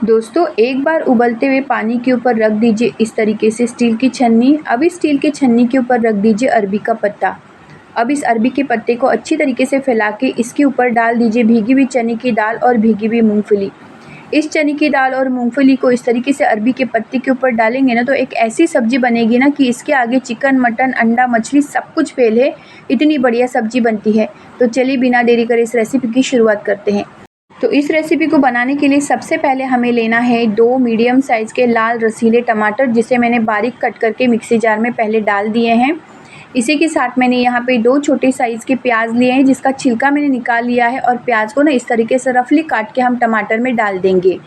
दोस्तों एक बार उबलते हुए पानी के ऊपर रख दीजिए इस तरीके से स्टील की छन्नी। अब इस स्टील की छन्नी के ऊपर रख दीजिए अरबी का पत्ता। अब इस अरबी के पत्ते को अच्छी तरीके से फैला के इसके ऊपर डाल दीजिए भीगी हुई चने की दाल और भीगी हुई मूंगफली। इस चने की दाल और मूंगफली को इस तरीके से अरबी के पत्ते के ऊपर डालेंगे ना तो एक ऐसी सब्जी बनेगी ना कि इसके आगे चिकन, मटन, अंडा, मछली सब कुछ फेल है। इतनी बढ़िया सब्जी बनती है। तो चलिए बिना देरी करे इस रेसिपी की शुरुआत करते हैं। तो इस रेसिपी को बनाने के लिए सबसे पहले हमें लेना है 2 मीडियम साइज़ के लाल रसीले टमाटर, जिसे मैंने बारीक कट करके मिक्सी जार में पहले डाल दिए हैं। इसी के साथ मैंने यहाँ पे 2 छोटे साइज़ के प्याज लिए हैं, जिसका छिलका मैंने निकाल लिया है और प्याज को ना इस तरीके से रफली काट के हम टमाटर में डाल देंगे।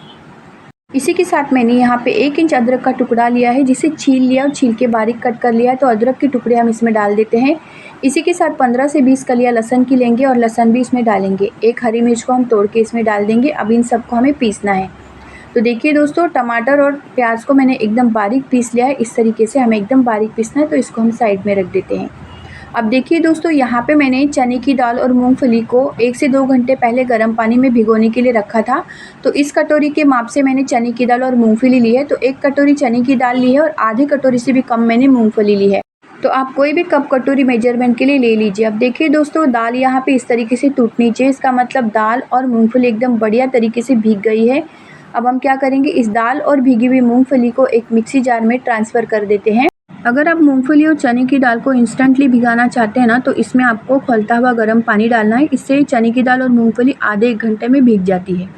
इसी के साथ मैंने यहाँ पे 1 इंच अदरक का टुकड़ा लिया है, जिसे छील लिया और छील के बारीक कट कर लिया है। तो अदरक के टुकड़े हम इसमें डाल देते हैं। इसी के साथ 15 से 20 कलियां लहसुन की लेंगे और लहसुन भी इसमें डालेंगे। 1 हरी मिर्च को हम तोड़ के इसमें डाल देंगे। अब इन सबको हमें पीसना है। तो देखिए दोस्तों, टमाटर और प्याज को मैंने एकदम बारीक पीस लिया है। इस तरीके से हमें एकदम बारीक पीसना है, तो इसको हम साइड में रख देते हैं। अब देखिए दोस्तों, यहाँ पे मैंने चने की दाल और मूंगफली को 1 से 2 घंटे पहले गर्म पानी में भिगोने के लिए रखा था। तो इस कटोरी के माप से मैंने चने की दाल और मूंगफली ली है। तो 1 कटोरी चने की दाल ली है और आधी कटोरी से भी कम मैंने मूंगफली ली है। तो आप कोई भी कप कटोरी मेजरमेंट के लिए ले लीजिए। अब देखिए दोस्तों, दाल यहाँ पे इस तरीके से टूटनी चाहिए। इसका मतलब दाल और मूंगफली एकदम बढ़िया तरीके से भीग गई है। अब हम क्या करेंगे, इस दाल और भीगी हुई मूंगफली को एक मिक्सी जार में ट्रांसफ़र कर देते हैं। अगर आप मूंगफली और चने की दाल को इंस्टेंटली भिगाना चाहते हैं ना, तो इसमें आपको खौलता हुआ गर्म पानी डालना है। इससे चने की दाल और मूंगफली आधे 1 घंटे में भीग जाती है।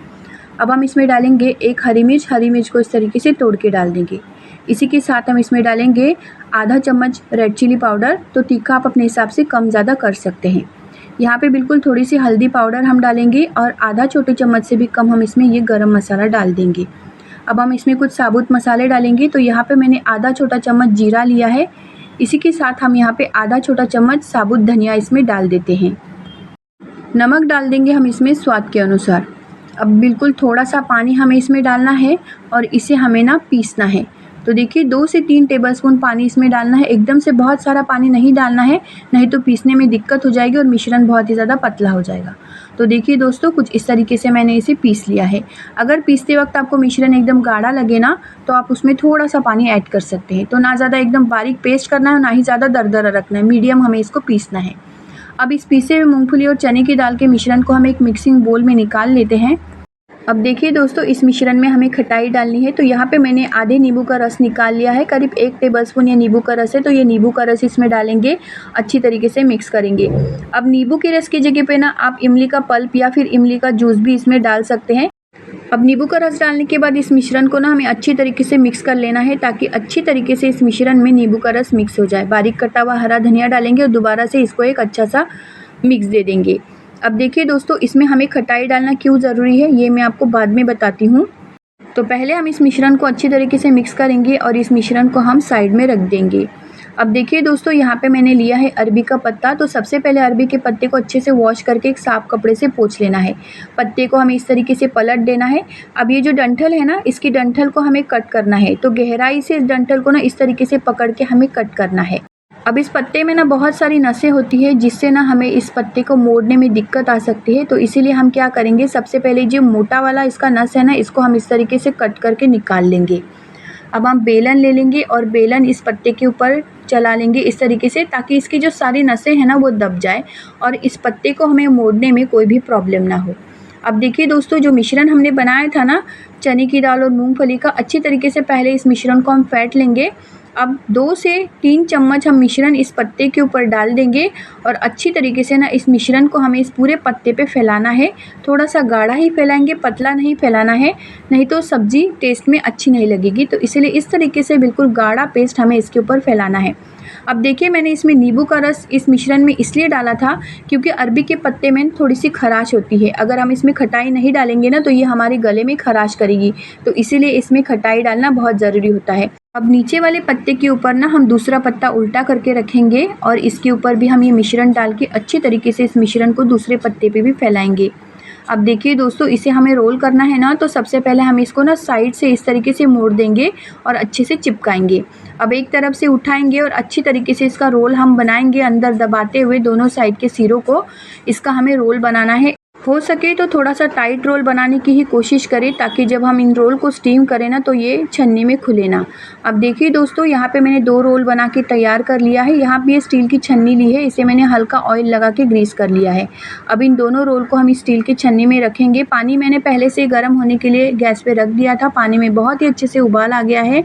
अब हम इसमें डालेंगे 1 हरी मिर्च को इस तरीके से तोड़ के डाल देंगे। इसी के साथ हम इसमें डालेंगे आधा चम्मच रेड चिली पाउडर। तो तीखा आप अपने हिसाब से कम ज़्यादा कर सकते हैं। यहाँ पे बिल्कुल थोड़ी सी हल्दी पाउडर हम डालेंगे और आधा छोटे चम्मच से भी कम हम इसमें ये गरम मसाला डाल देंगे। अब हम इसमें कुछ साबुत मसाले डालेंगे। तो यहाँ पे मैंने आधा छोटा चम्मच जीरा लिया है। इसी के साथ हम यहाँ पे आधा छोटा चम्मच साबुत धनिया इसमें डाल देते हैं। नमक डाल देंगे हम इसमें स्वाद के अनुसार। अब बिल्कुल थोड़ा सा पानी हमें इसमें डालना है और इसे हमें ना पीसना है। तो देखिए 2 से 3 टेबलस्पून पानी इसमें डालना है। एकदम से बहुत सारा पानी नहीं डालना है, नहीं तो पीसने में दिक्कत हो जाएगी और मिश्रण बहुत ही ज़्यादा पतला हो जाएगा। तो देखिए दोस्तों, कुछ इस तरीके से मैंने इसे पीस लिया है। अगर पीसते वक्त आपको मिश्रण एकदम गाढ़ा लगे ना, तो आप उसमें थोड़ा सा पानी ऐड कर सकते हैं। तो ना ज़्यादा एकदम बारीक पेस्ट करना है, ना ही ज़्यादा दरदरा रखना है, मीडियम हमें इसको पीसना है। अब इस पीसे हुए मूंगफली और चने की दाल के मिश्रण को हम एक मिक्सिंग बोल में निकाल लेते हैं। अब देखिए दोस्तों, इस मिश्रण में हमें खटाई डालनी है। तो यहाँ पे मैंने आधे नींबू का रस निकाल लिया है। करीब 1 टेबलस्पून ये नींबू का रस है। तो ये नींबू का रस इसमें डालेंगे, अच्छी तरीके से मिक्स करेंगे। अब नींबू के रस की जगह पे ना आप इमली का पल्प या फिर इमली का जूस भी इसमें डाल सकते हैं। अब नींबू का रस डालने के बाद इस मिश्रण को ना हमें अच्छी तरीके से मिक्स कर लेना है, ताकि अच्छी तरीके से इस मिश्रण में नींबू का रस मिक्स हो जाए। बारीक कटा हुआ हरा धनिया डालेंगे और दोबारा से इसको एक अच्छा सा मिक्स दे देंगे। अब देखिए दोस्तों, इसमें हमें खटाई डालना क्यों ज़रूरी है ये मैं आपको बाद में बताती हूँ। तो पहले हम इस मिश्रण को अच्छी तरीके से मिक्स करेंगे और इस मिश्रण को हम साइड में रख देंगे। अब देखिए दोस्तों, यहाँ पे मैंने लिया है अरबी का पत्ता। तो सबसे पहले अरबी के पत्ते को अच्छे से वॉश करके एक साफ कपड़े से पोंछ लेना है। पत्ते को हमें इस तरीके से पलट देना है। अब ये जो डंठल है ना, इसकी डंठल को हमें कट करना है। तो गहराई से इस डंठल को ना इस तरीके से पकड़ के हमें कट करना है। अब इस पत्ते में ना बहुत सारी नसें होती है, जिससे ना हमें इस पत्ते को मोड़ने में दिक्कत आ सकती है। तो इसीलिए हम क्या करेंगे, सबसे पहले जो मोटा वाला इसका नस है ना, इसको हम इस तरीके से कट करके निकाल लेंगे। अब हम बेलन ले लेंगे और बेलन इस पत्ते के ऊपर चला लेंगे इस तरीके से, ताकि इसकी जो सारी नसें हैं ना वो दब जाए और इस पत्ते को हमें मोड़ने में कोई भी प्रॉब्लम ना हो। अब देखिए दोस्तों, जो मिश्रण हमने बनाया था ना चने की दाल और मूंगफली का, अच्छी तरीके से पहले इस मिश्रण को हम फेंट लेंगे। अब 2 से 3 चम्मच हम मिश्रण इस पत्ते के ऊपर डाल देंगे और अच्छी तरीके से ना इस मिश्रण को हमें इस पूरे पत्ते पे फैलाना है। थोड़ा सा गाढ़ा ही फैलाएंगे, पतला नहीं फैलाना है, नहीं तो सब्ज़ी टेस्ट में अच्छी नहीं लगेगी। तो इसलिए इस तरीके से बिल्कुल गाढ़ा पेस्ट हमें इसके ऊपर फैलाना है। अब देखिए, मैंने इसमें नींबू का रस इस मिश्रण में इसलिए डाला था क्योंकि अरबी के पत्ते में थोड़ी सी खराश होती है। अगर हम इसमें खटाई नहीं डालेंगे ना, तो ये हमारे गले में खराश करेगी। तो इसीलिए इसमें खटाई डालना बहुत ज़रूरी होता है। अब नीचे वाले पत्ते के ऊपर ना हम दूसरा पत्ता उल्टा करके रखेंगे और इसके ऊपर भी हम ये मिश्रण डाल के अच्छी तरीके से इस मिश्रण को दूसरे पत्ते पे भी फैलाएंगे। अब देखिए दोस्तों, इसे हमें रोल करना है ना, तो सबसे पहले हम इसको ना साइड से इस तरीके से मोड़ देंगे और अच्छे से चिपकाएंगे। अब एक तरफ से उठाएंगे और अच्छी तरीके से इसका रोल हम बनाएंगे, अंदर दबाते हुए दोनों साइड के सिरों को। इसका हमें रोल बनाना है। हो सके तो थोड़ा सा टाइट रोल बनाने की ही कोशिश करें, ताकि जब हम इन रोल को स्टीम करें ना तो ये छन्नी में खुले ना। अब देखिए दोस्तों, यहाँ पे मैंने 2 रोल बना के तैयार कर लिया है। यहाँ पे ये स्टील की छन्नी ली है, इसे मैंने हल्का ऑयल लगा के ग्रीस कर लिया है। अब इन दोनों रोल को हम स्टील की छन्नी में रखेंगे। पानी मैंने पहले से गर्म होने के लिए गैस पे रख दिया था। पानी में बहुत ही अच्छे से उबाल आ गया है।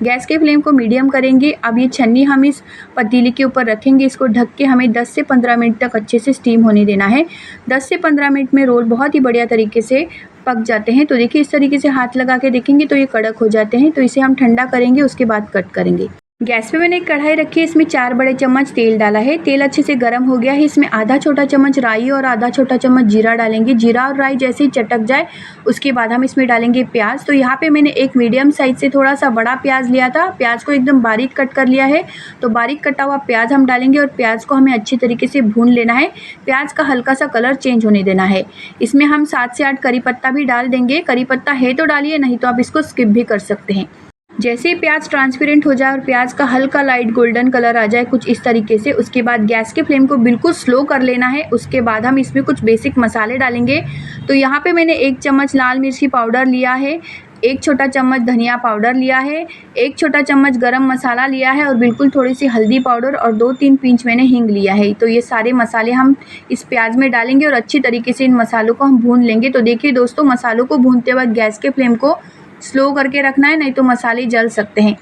गैस के फ्लेम को मीडियम करेंगे। अब ये छन्नी हम इस पतीले के ऊपर रखेंगे। इसको ढक के हमें 10 से 15 मिनट तक अच्छे से स्टीम होने देना है। 10 से 15 मिनट में रोल बहुत ही बढ़िया तरीके से पक जाते हैं। तो देखिए, इस तरीके से हाथ लगा के देखेंगे तो ये कड़क हो जाते हैं। तो इसे हम ठंडा करेंगे, उसके बाद कट करेंगे। गैस पे मैंने एक कढ़ाई रखी है, इसमें 4 बड़े चम्मच तेल डाला है। तेल अच्छे से गर्म हो गया है। इसमें आधा छोटा चम्मच राई और आधा छोटा चम्मच जीरा डालेंगे। जीरा और राई जैसे ही चटक जाए उसके बाद हम इसमें डालेंगे प्याज। तो यहाँ पे मैंने एक मीडियम साइज से थोड़ा सा बड़ा प्याज लिया था। प्याज को एकदम बारीक कट कर लिया है। तो बारीक कटा हुआ प्याज हम डालेंगे और प्याज को हमें अच्छी तरीके से भून लेना है। प्याज का हल्का सा कलर चेंज होने देना है। इसमें हम 7 से 8 करी पत्ता भी डाल देंगे। करी पत्ता है तो डालिए, नहीं तो आप इसको स्किप भी कर सकते हैं। जैसे ही प्याज ट्रांसपेरेंट हो जाए और प्याज का हल्का लाइट गोल्डन कलर आ जाए कुछ इस तरीके से, उसके बाद गैस के फ्लेम को बिल्कुल स्लो कर लेना है। उसके बाद हम इसमें कुछ बेसिक मसाले डालेंगे। तो यहाँ पे मैंने 1 चम्मच लाल मिर्ची पाउडर लिया है, 1 छोटा चम्मच धनिया पाउडर लिया है, 1 छोटा चम्मच गरम मसाला लिया है और बिल्कुल थोड़ी सी हल्दी पाउडर और 2-3 पिंच मैंने हींग लिया है। तो ये सारे मसाले हम इस प्याज में डालेंगे और अच्छी तरीके से इन मसालों को हम भून लेंगे। तो देखिए दोस्तों, मसालों को भूनते वक्त गैस के फ्लेम को स्लो करके रखना है, नहीं तो मसाले जल सकते हैं।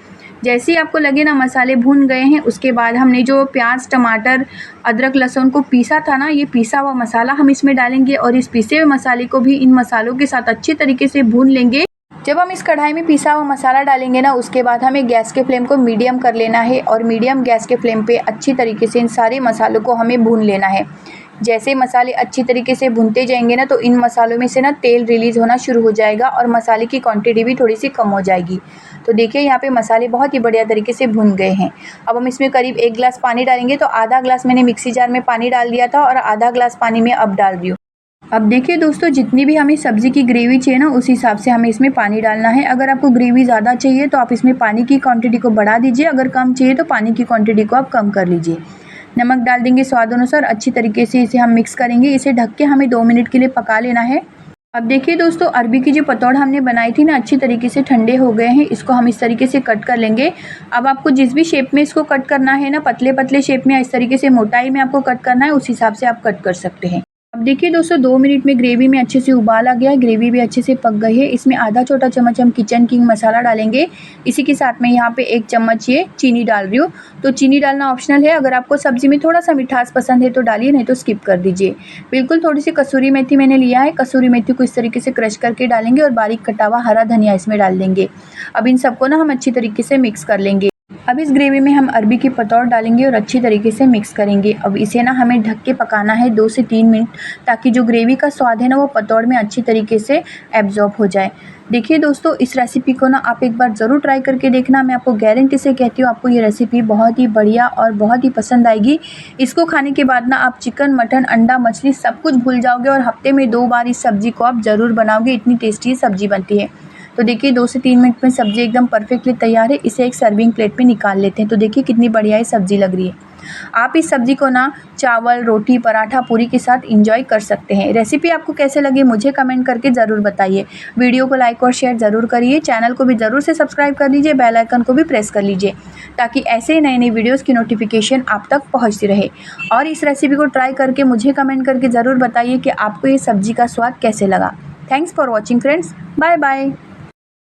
जैसे ही आपको लगे ना मसाले भून गए हैं, उसके बाद हमने जो प्याज टमाटर अदरक लहसुन को पीसा था ना, ये पीसा हुआ मसाला हम इसमें डालेंगे और इस पीसे हुए मसाले को भी इन मसालों के साथ अच्छी तरीके से भून लेंगे। जब हम इस कढ़ाई में पिसा हुआ मसाला डालेंगे ना, उसके बाद हमें गैस के फ्लेम को मीडियम कर लेना है और मीडियम गैस के फ्लेम पे अच्छी तरीके से इन सारे मसालों को हमें भून लेना है। जैसे मसाले अच्छी तरीके से भूनते जाएंगे ना, तो इन मसालों में से ना तेल रिलीज़ होना शुरू हो जाएगा और मसाले की क्वांटिटी भी थोड़ी सी कम हो जाएगी। तो देखिए, यहाँ पे मसाले बहुत ही बढ़िया तरीके से भुन गए हैं। अब हम इसमें करीब 1 गिलास पानी डालेंगे। तो आधा ग्लास मैंने मिक्सी जार में पानी डाल दिया था और आधा ग्लास पानी में अब डाल रही हूँ। अब देखिए दोस्तों, जितनी भी हमें सब्ज़ी की ग्रेवी चाहिए ना, उस हिसाब से हमें इसमें पानी डालना है। अगर आपको ग्रेवी ज़्यादा चाहिए तो आप इसमें पानी की क्वांटिटी को बढ़ा दीजिए, अगर कम चाहिए तो पानी की क्वांटिटी को आप कम कर लीजिए। नमक डाल देंगे स्वाद अनुसार। अच्छी तरीके से इसे हम मिक्स करेंगे। इसे ढक के हमें 2 मिनट के लिए पका लेना है। अब देखिए दोस्तों, अरबी की जो पतौड़ हमने बनाई थी ना, अच्छी तरीके से ठंडे हो गए हैं। इसको हम इस तरीके से कट कर लेंगे। अब आपको जिस भी शेप में इसको कट करना है ना, पतले पतले शेप में, इस तरीके से मोटाई में आपको कट करना है, उस हिसाब से आप कट कर सकते हैं। अब देखिए दोस्तों, 2 मिनट में ग्रेवी में अच्छे से उबाल आ गया है। ग्रेवी भी अच्छे से पक गई है। इसमें आधा छोटा चम्मच हम किचन किंग मसाला डालेंगे। इसी के साथ में यहाँ पे 1 चम्मच ये चीनी डाल रही हूँ। तो चीनी डालना ऑप्शनल है। अगर आपको सब्जी में थोड़ा सा मिठास पसंद है तो डालिए, नहीं तो स्किप कर दीजिए। बिल्कुल थोड़ी सी कसूरी मेथी मैंने लिया है। कसूरी मेथी को इस तरीके से क्रश करके डालेंगे और बारीक कटा हुआ हरा धनिया इसमें डाल देंगे। अब इन सबको ना हम अच्छी तरीके से मिक्स कर लेंगे। अब इस ग्रेवी में हम अरबी की पतौड़ डालेंगे और अच्छी तरीके से मिक्स करेंगे। अब इसे ना हमें ढक के पकाना है 2 से 3 मिनट, ताकि जो ग्रेवी का स्वाद है ना, वो पतौड़ में अच्छी तरीके से एब्जॉर्ब हो जाए। देखिए दोस्तों, इस रेसिपी को ना आप एक बार ज़रूर ट्राई करके देखना। मैं आपको गारंटी से कहती हूँ, आपको ये रेसिपी बहुत ही बढ़िया और बहुत ही पसंद आएगी। इसको खाने के बाद ना आप चिकन मटन अंडा मछली सब कुछ भूल जाओगे और हफ्ते में 2 बार इस सब्ज़ी को आप ज़रूर बनाओगे। इतनी टेस्टी सब्ज़ी बनती है। तो देखिए, 2 से 3 मिनट में सब्ज़ी एकदम परफेक्टली तैयार है। इसे एक सर्विंग प्लेट में निकाल लेते हैं। तो देखिए कितनी बढ़िया ये सब्ज़ी लग रही है। आप इस सब्ज़ी को ना चावल रोटी पराठा पूरी के साथ एंजॉय कर सकते हैं। रेसिपी आपको कैसे लगी मुझे कमेंट करके ज़रूर बताइए। वीडियो को लाइक और शेयर ज़रूर करिए। चैनल को भी ज़रूर से सब्सक्राइब कर लीजिए। बेल आइकन को भी प्रेस कर लीजिए, ताकि ऐसे ही नई नई वीडियोज़ की नोटिफिकेशन आप तक पहुँचती रहे। और इस रेसिपी को ट्राई करके मुझे कमेंट करके ज़रूर बताइए कि आपको ये सब्ज़ी का स्वाद कैसे लगा। Thanks for watching friends. Bye bye.